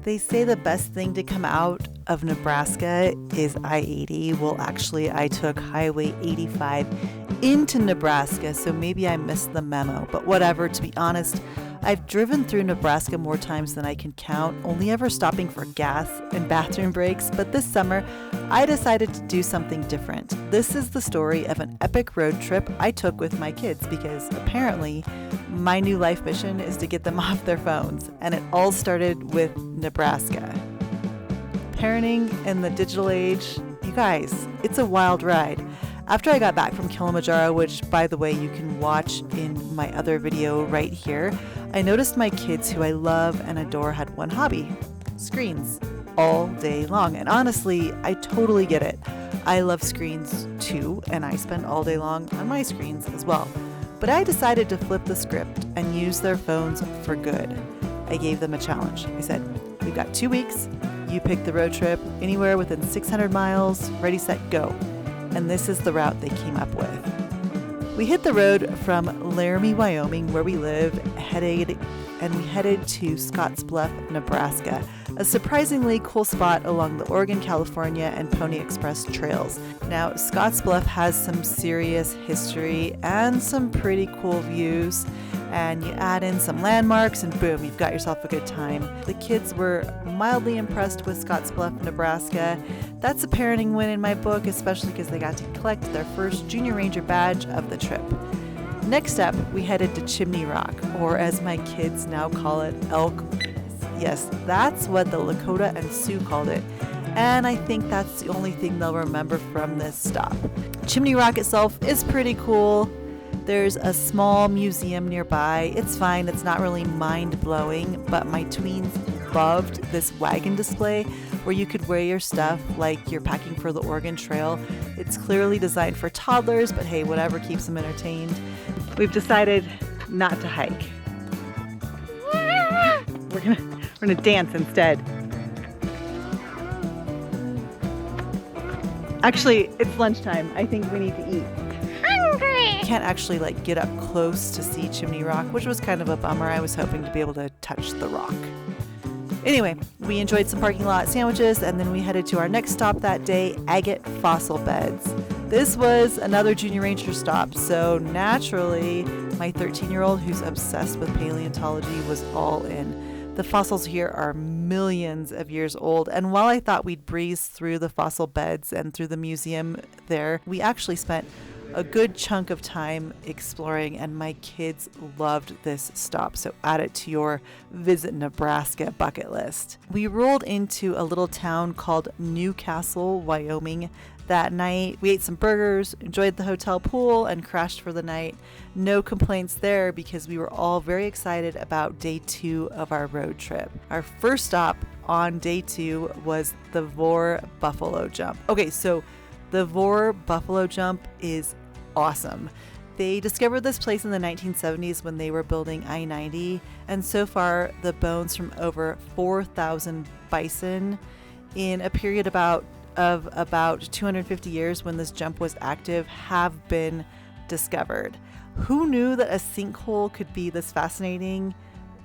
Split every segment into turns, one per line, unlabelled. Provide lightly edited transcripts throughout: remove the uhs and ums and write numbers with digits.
They say the best thing to come out of Nebraska is I-80. Well, actually, I took Highway 85 into Nebraska, so maybe I missed the memo. But whatever, to be honest, I've driven through Nebraska more times than I can count, only ever stopping for gas and bathroom breaks. But this summer, I decided to do something different. This is the story of an epic road trip I took with my kids because apparently my new life mission is to get them off their phones. And it all started with Nebraska. Parenting in the digital age, you guys, it's a wild ride. After I got back from Kilimanjaro, which by the way you can watch in my other video right here, I noticed my kids, who I love and adore, had one hobby: screens, all day long. And honestly, I totally get it. I love screens too, and I spend all day long on my screens as well. But I decided to flip the script and use their phones for good. I gave them a challenge. I said, we've got 2 weeks. You pick the road trip anywhere within 600 miles, ready, set, go. And this is the route they came up with. We hit the road from Laramie, Wyoming, where we live, headed to Scottsbluff, Nebraska, a surprisingly cool spot along the Oregon, California, and Pony Express trails. Now, Scottsbluff has some serious history and some pretty cool views, and you add in some landmarks and boom, you've got yourself a good time. The kids were mildly impressed with Scottsbluff, Nebraska. That's a parenting win in my book, especially because they got to collect their first Junior Ranger badge of the trip. Next up, we headed to Chimney Rock, or as my kids now call it, Elk. Yes, that's what the Lakota and Sioux called it, and I think that's the only thing they'll remember from this stop. Chimney Rock itself is pretty cool. There's a small museum nearby. It's fine, it's not really mind-blowing, but my tweens loved this wagon display where you could wear your stuff like you're packing for the Oregon Trail. It's clearly designed for toddlers, but hey, whatever keeps them entertained. We've decided not to hike. We're gonna dance instead. Actually, it's lunchtime. I think we need to eat. Can't actually get up close to see Chimney Rock, which was kind of a bummer. I was hoping to be able to touch the rock. Anyway, we enjoyed some parking lot sandwiches, and then we headed to our next stop that day, Agate Fossil Beds. This was another Junior Ranger stop, so naturally my 13-year-old, who's obsessed with paleontology, was all in. The fossils here are millions of years old, and while I thought we'd breeze through the fossil beds and through the museum there, we actually spent a good chunk of time exploring, and my kids loved this stop, so add it to your visit Nebraska bucket list. We rolled into a little town called Newcastle, Wyoming that night. We ate some burgers, enjoyed the hotel pool, and crashed for the night. No complaints there because we were all very excited about day 2 of our road trip. Our first stop on day 2 was the Vore Buffalo Jump. Okay, so the Vore Buffalo Jump is awesome. They discovered this place in the 1970s when they were building I-90, and so far the bones from over 4,000 bison in a period of about 250 years when this jump was active have been discovered. Who knew that a sinkhole could be this fascinating?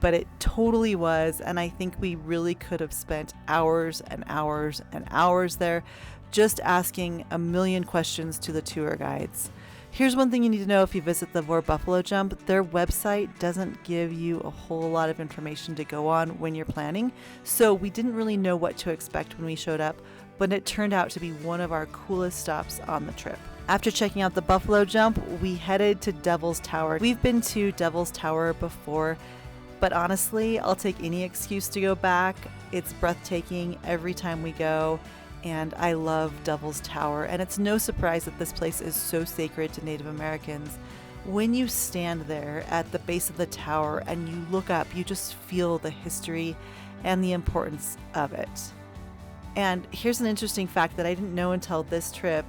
But it totally was, and I think we really could have spent hours and hours and hours there just asking a million questions to the tour guides. Here's one thing you need to know if you visit the Vore Buffalo Jump. Their website doesn't give you a whole lot of information to go on when you're planning, so we didn't really know what to expect when we showed up, but it turned out to be one of our coolest stops on the trip. After checking out the Buffalo Jump, we headed to Devil's Tower. We've been to Devil's Tower before, but honestly, I'll take any excuse to go back. It's breathtaking every time we go. And I love Devil's Tower, and it's no surprise that this place is so sacred to Native Americans. When you stand there at the base of the tower and you look up, you just feel the history and the importance of it. And here's an interesting fact that I didn't know until this trip.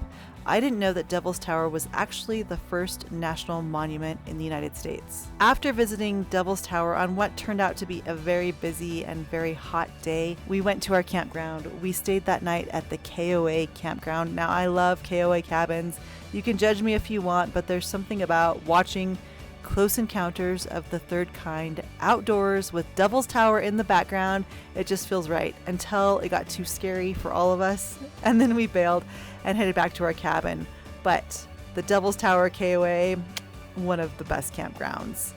I didn't know that Devil's Tower was actually the first national monument in the United States. After visiting Devil's Tower on what turned out to be a very busy and very hot day, we went to our campground. We stayed that night at the KOA campground. Now, I love KOA cabins. You can judge me if you want, but there's something about watching Close Encounters of the Third Kind outdoors with Devil's Tower in the background. It just feels right until it got too scary for all of us. And then we bailed and headed back to our cabin. But the Devil's Tower KOA, one of the best campgrounds.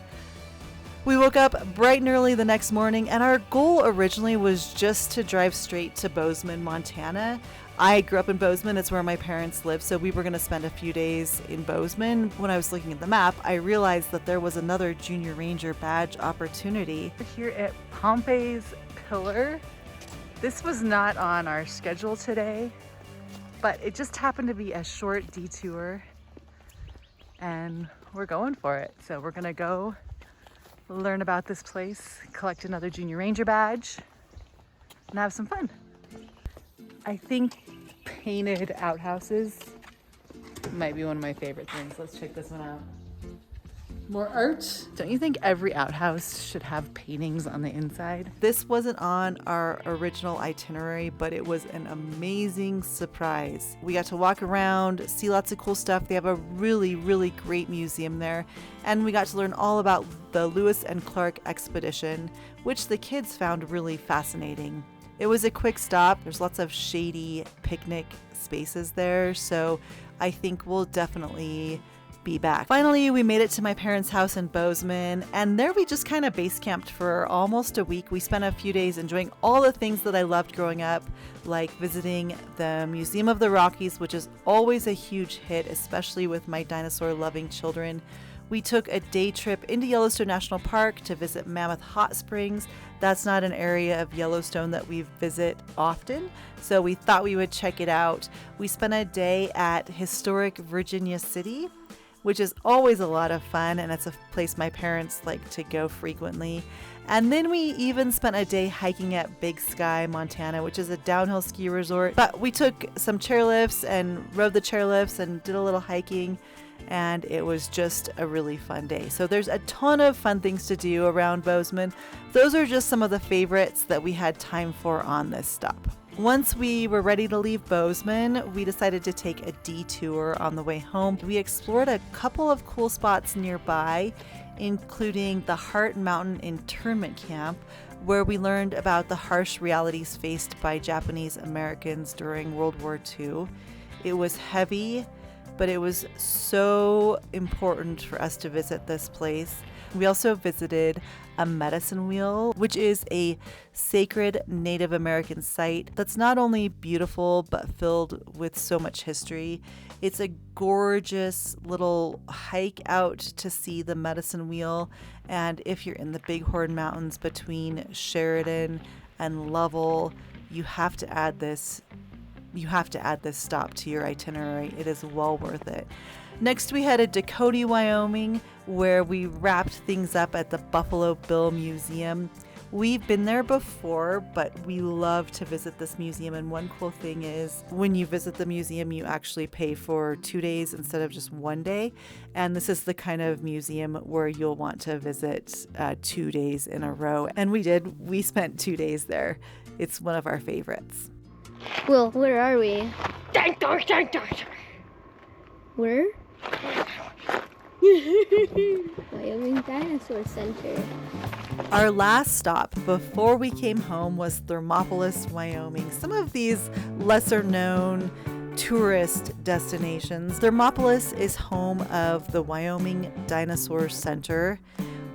We woke up bright and early the next morning, and our goal originally was just to drive straight to Bozeman, Montana. I grew up in Bozeman. It's where my parents live, so we were going to spend a few days in Bozeman. When I was looking at the map, I realized that there was another Junior Ranger badge opportunity. Here at Pompei's Pillar. This was not on our schedule today, but it just happened to be a short detour, and we're going for it. So we're going to go learn about this place, collect another Junior Ranger badge, and have some fun. I think painted outhouses might be one of my favorite things. Let's check this one out. More art. Don't you think every outhouse should have paintings on the inside? This wasn't on our original itinerary, but it was an amazing surprise. We got to walk around, see lots of cool stuff. They have a really, really great museum there. And we got to learn all about the Lewis and Clark expedition, which the kids found really fascinating. It was a quick stop. There's lots of shady picnic spaces there, so I think we'll definitely be back. Finally, we made it to my parents' house in Bozeman, and there we just kind of base camped for almost a week. We spent a few days enjoying all the things that I loved growing up, like visiting the Museum of the Rockies, which is always a huge hit, especially with my dinosaur-loving children. We took a day trip into Yellowstone National Park to visit Mammoth Hot Springs. That's not an area of Yellowstone that we visit often, so we thought we would check it out. We spent a day at historic Virginia City, which is always a lot of fun, and it's a place my parents like to go frequently. And then we even spent a day hiking at Big Sky, Montana, which is a downhill ski resort. But we took some chairlifts and rode the chairlifts and did a little hiking, and it was just a really fun day. So there's a ton of fun things to do around Bozeman. Those are just some of the favorites that we had time for on this stop. Once we were ready to leave Bozeman, we decided to take a detour on the way home. We explored a couple of cool spots nearby, including the Heart Mountain Internment Camp, where we learned about the harsh realities faced by Japanese Americans during World War II. It was heavy, but it was so important for us to visit this place. We also visited a medicine wheel, which is a sacred Native American site that's not only beautiful, but filled with so much history. It's a gorgeous little hike out to see the medicine wheel. And if you're in the Bighorn Mountains between Sheridan and Lovell, you have to add this stop to your itinerary. It is well worth it. Next, we headed to Cody, Wyoming, where we wrapped things up at the Buffalo Bill Museum. We've been there before, but we love to visit this museum. And one cool thing is when you visit the museum, you actually pay for 2 days instead of just 1 day. And this is the kind of museum where you'll want to visit 2 days in a row. And we did. We spent 2 days there. It's one of our favorites.
Well, where are we? Where? Wyoming Dinosaur Center.
Our last stop before we came home was Thermopolis, Wyoming. Some of these lesser known tourist destinations. Thermopolis is home of the Wyoming Dinosaur Center.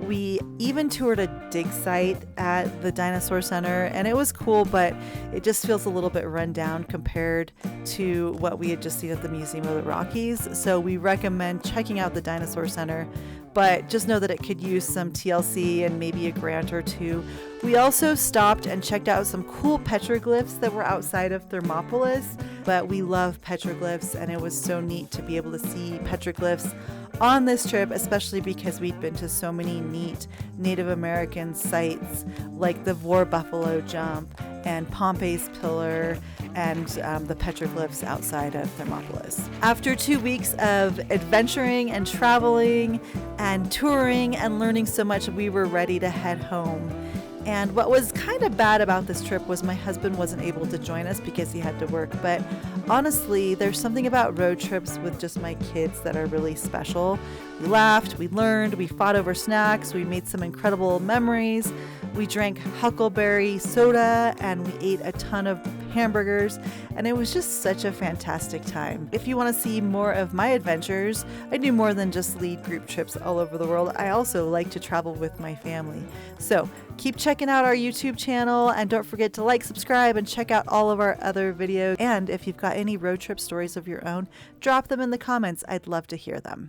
We even toured a dig site at the Dinosaur Center, and it was cool, but it just feels a little bit run down compared to what we had just seen at the Museum of the Rockies. So we recommend checking out the Dinosaur Center, but just know that it could use some TLC and maybe a grant or two. We also stopped and checked out some cool petroglyphs that were outside of Thermopolis, but we love petroglyphs, and it was so neat to be able to see petroglyphs on this trip, especially because we'd been to so many neat Native American sites like the Vore Buffalo Jump and Pompei's Pillar and the petroglyphs outside of Thermopolis. After 2 weeks of adventuring and traveling and touring and learning so much, we were ready to head home. And what was kind of bad about this trip was my husband wasn't able to join us because he had to work. But honestly, there's something about road trips with just my kids that are really special. We laughed, we learned, we fought over snacks, we made some incredible memories. We drank huckleberry soda and we ate a ton of hamburgers, and it was just such a fantastic time. If you want to see more of my adventures, I do more than just lead group trips all over the world. I also like to travel with my family. So keep checking out our YouTube channel, and don't forget to like, subscribe, and check out all of our other videos. And if you've got any road trip stories of your own, drop them in the comments. I'd love to hear them.